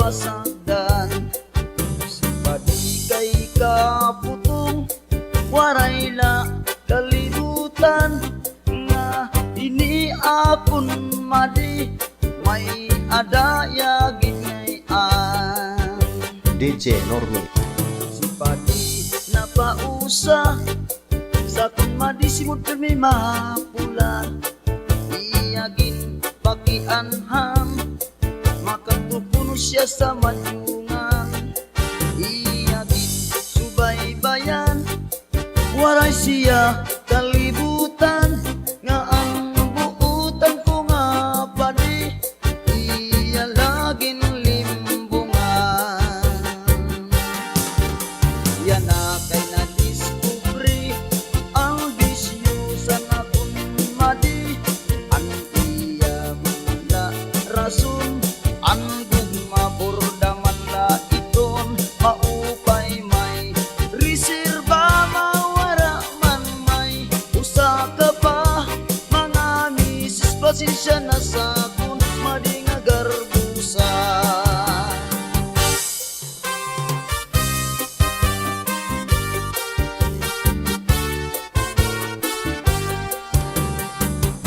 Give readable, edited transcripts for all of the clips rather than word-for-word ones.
pasagdan. Padi kay kaputong waray la kalibutan, nga ini akon madi may adaya gingayan. DJ Normi. Si padi napausa sa akon madi simut kami mapula, iyagin pakianham makatupuno siya sa madyungan, iyagin subaybayan waray siya kalibutan, nga ang buutan ko nga padi iya laging limbungan. Yan na kay na-discovery ang bisyo sa nakon madi, ang iya na rason ang gugma borda man la iton, maupay may reserba mawara man may usa ka pa mga misis, pasensya na sa kun madi nga garbusa.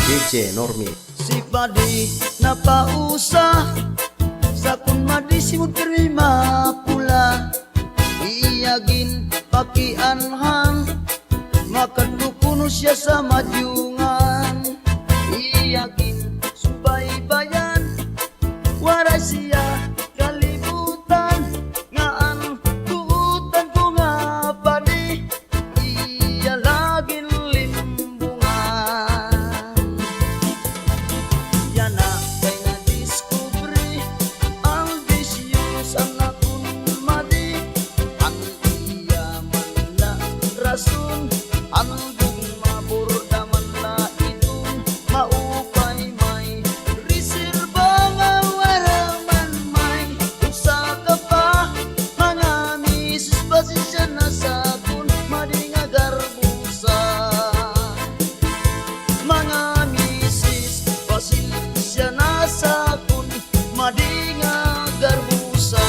DJ Normi. Si padi napausa sa kun madi simut kami mapula, iyagin pakianhang makatupuno siya sa madyungan, iyagin subaybayan wara siya kalibutan, nga ang buutan ko nga padi iya laging limbungan. Yan na kay na-discovery ang bisyo sa nakon madi, ang iya man la rason ang gugma borda man la iton, maupay may reserba nga wala man may usa ka pa mga misis, pasensya na sa kun madi nga garbusa. Mga misis, pasensya na sa kun madi nga garbusa.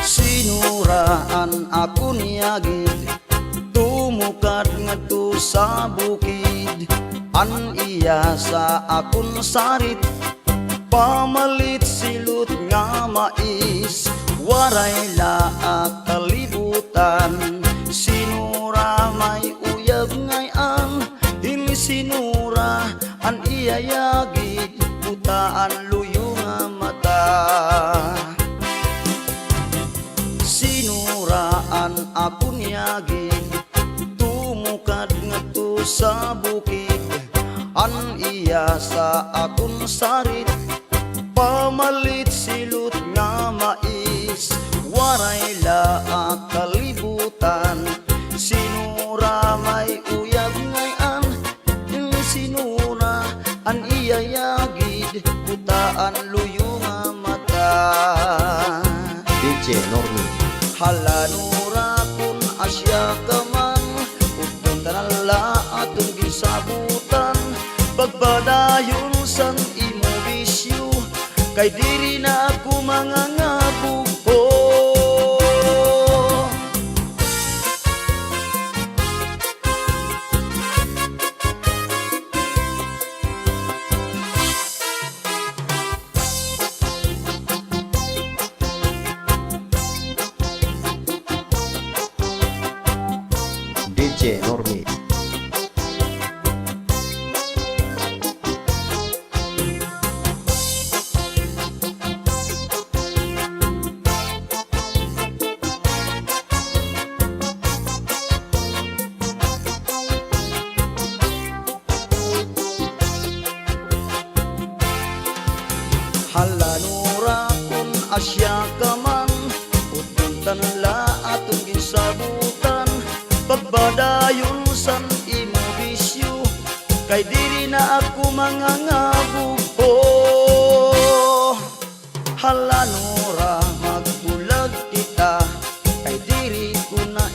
Sinuraan ako niyagid, tumukad ngadto sa bukid, an iya sa akon sarit, pamalit silot nga mais, waray laak kalibutan. Sinura may uyab ngay ang dili sinura, an iya yagid putaan luyo nga mata. Sinuraan ako niyagin, tumukad ngadto sa bukid, an iya sa akon sarit, pamalit silot nga mais, waray laak kalibutan. Sinura may uyab ngay an dili sinura, an iya yagid putaan luyo nga mata. DJ Normi. Halanura kun asya kaman, utong tanala atong gisabutan, pagpadayon san imo bisyo, kay diri na ako mga ngabuko. DJ Normi. Halanura kun asya kaman, utong tanla atong gisabutan, pagpadayon san imo bisyo, kay diri na ako mga ngabuko. Halanura magbulag kita, kay diri ko na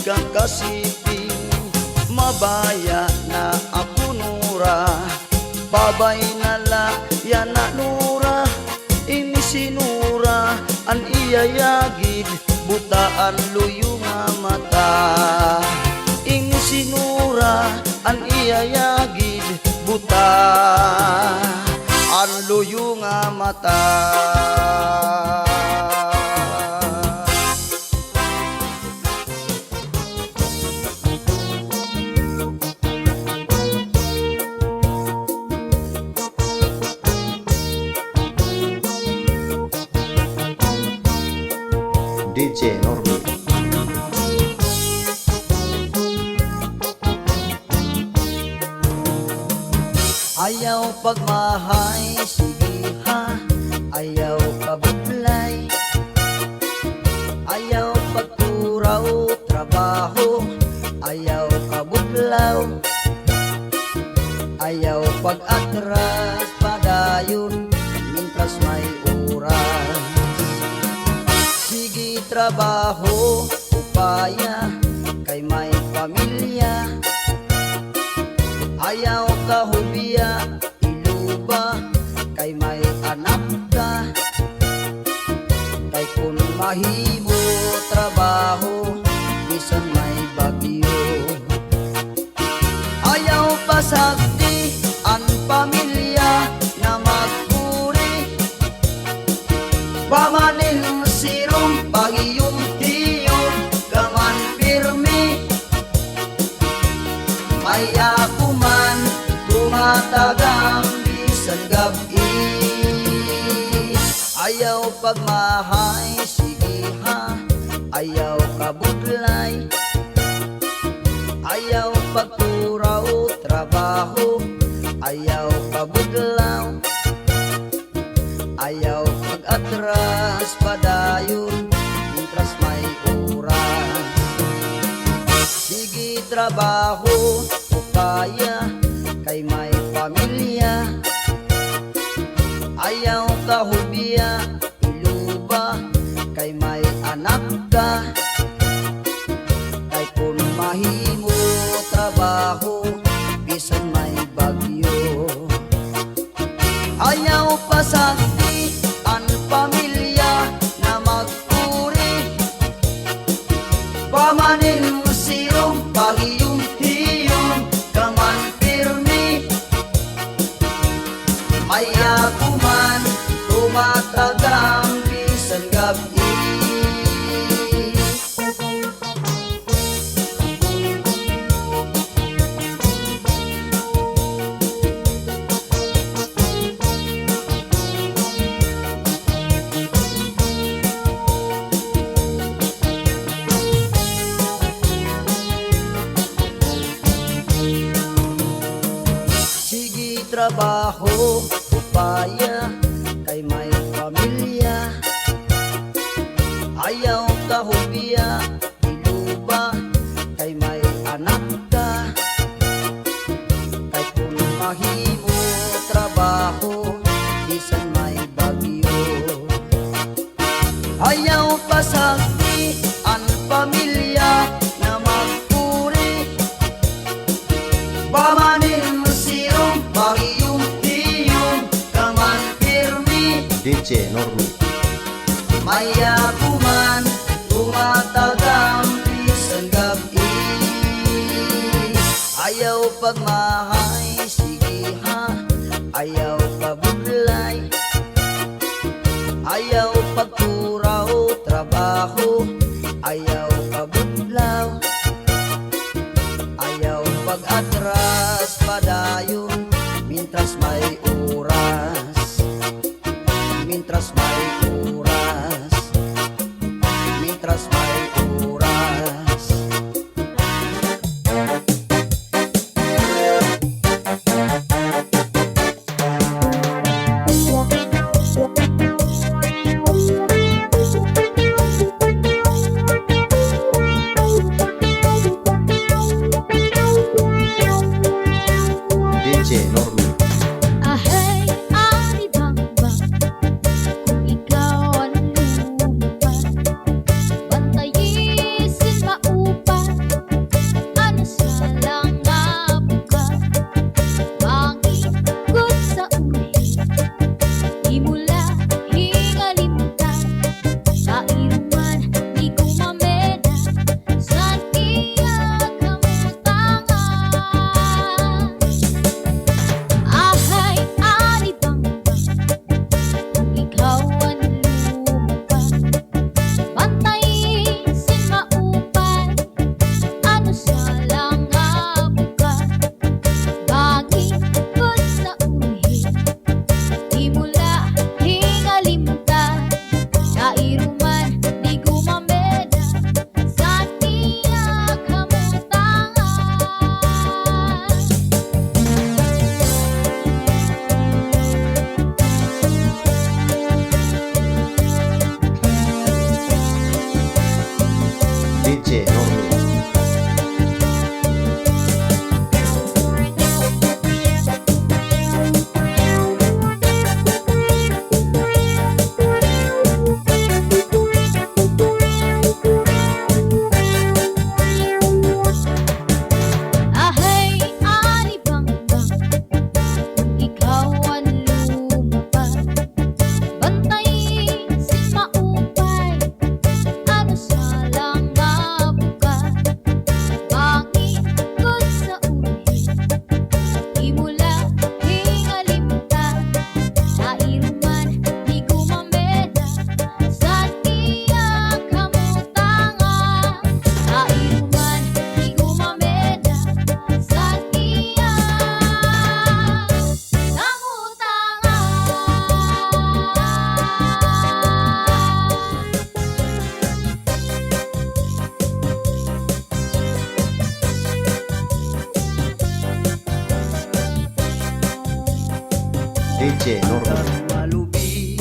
kakasiping mabaya na ako nura babay nala yan na nura ini sinura an iyayagid butaan luyo nga mata ini sinura an iyayagid buta an luyo nga mata. DJ Normi. Ayaw pagmahay, sige ha. Ayaw kabutlay. Ayaw pagturaw, trabaho. Ayaw kabutlaw. Ayaw pag-atras, padayon. Mintras may oras. Sige trabaho, upaya. Kay may pamilya. Ayaw ka hubiya, iluba, kay may anak ka. Kay kung mahibo trabaho, bisan may bagyo. Ayaw pasagdi ang pamilya na magpuri. Pamanil sirong bagyong tiyong gaman pirmi. May ako man tumatagang bisan gabi. Ayaw pagmahay, sige ha. Ayaw kabudlay. Ayaw pagturaw, trabaho. Ayaw kabudlaw. Ayaw pag-atras, padayon. Mintras may oras. Sige trabaho, upaya, kay may pamilya. Ayaw ka hubiya, iluba, kay may anak ka. Kay kung mahimo trabaho, bisan may bagyo. Ayaw pasagdi ang pamilya na magpuri. Pamanin mo sirong paghiyong hiyong kaman pirmi. May ako man tumatagang bisan gabi. Sige trabaho, upaya, kay may pamilya. Ayaw ka hubiya, iluba, kay may anak ka. Kay kung mahimo trabaho, bisan may bagyo. Ayaw pasagdi ang pamilya na magpuri. Pamanin mo sirong paghiyong hiyong kaman pirmi. DJ Normi. May ako man tumatagang bisan gabi. Ayaw pagmahay, sige ha. Ayaw kabudlay. Ayaw pagturaw, trabaho. Ayaw kabudlaw. Ayaw pag-atras, padayon. Mintras may oras. Mintras may oras. Mintras may oras. DJ Normi. malubi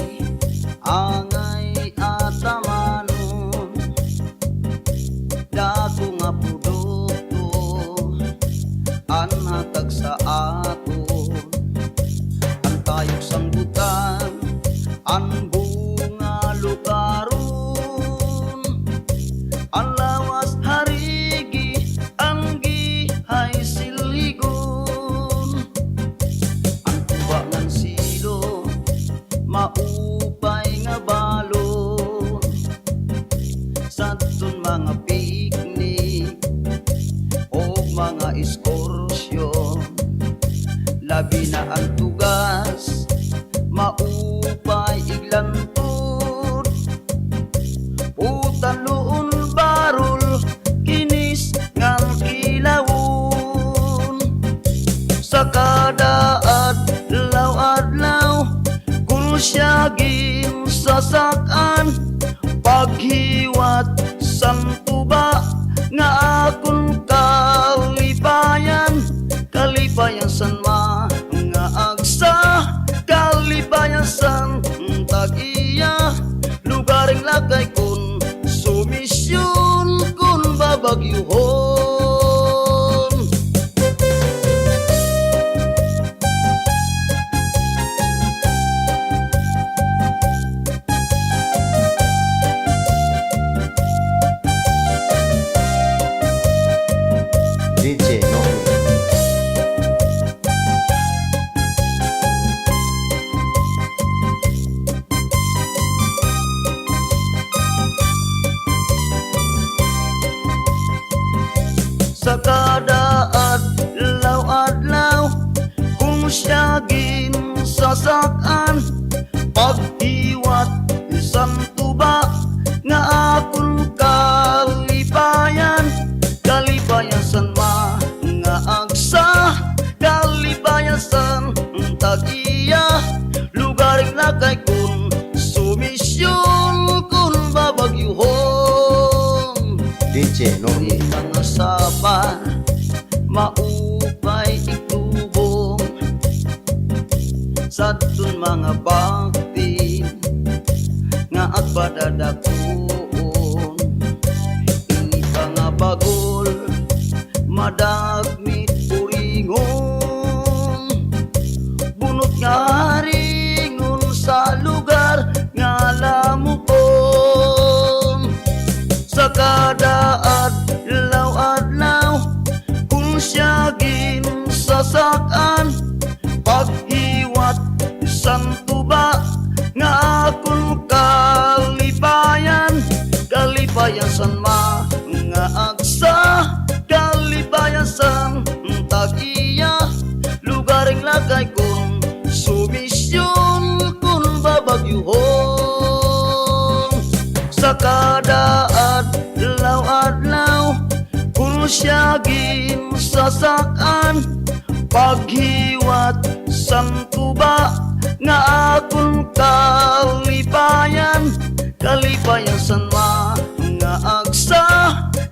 angay atamanon dako nga produkto anhatag sa aton ang tayong sanggutan ang bunga lukaron ang lawas harigi ang gihay siligon ang tubangan silo maupay nga balon sadton mga picnic o mga ekskursyon labi na ang tugas maupay iglantod utalon barol kinis ngang kilawon sa kada adlaw gulsyagin sasakan paghiwat sang tuba nga akong kalipayan san mga agsa kalipayan san tag-iya lugaring lagay kun sumisyon kun babagyuhon. DJ Normi. Sa kada adlaw kung siyagin sasakan pag-iwat isang tuba nga akong kalipayan san mga agsa kalipayan san tag-iya lugaring lagay kun sumisyon kun babagyuhon. DJ Normi. Mga sapa maupay itubong sadton mga bakti nga agpadadakuon ini pa nga bagol madagmit puringon bunot nga haringon sa lugar nga lamupon sa kada adlaw kung siyagin sasakan pag-iwat isang tuba nga akong kalipayan san mga agsa kalipayan san tag-iya lugaring lagay kun sumisyon kun babagyuhon sa kada adlaw kung siyagin sasakan paghiwat sang tuba nga akong kalipayan san mga agsa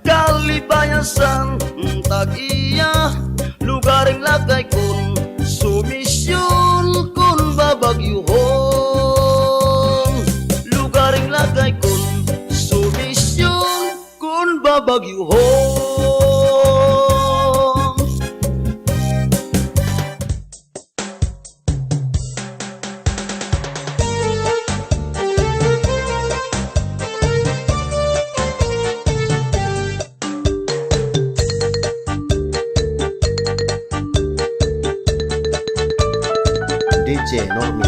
kalipayan san tag-iya lugaring lagay kun sumisyon kun babagyuhon lugaring lagay kun sumisyon kun babagyuhon. DJ Normi.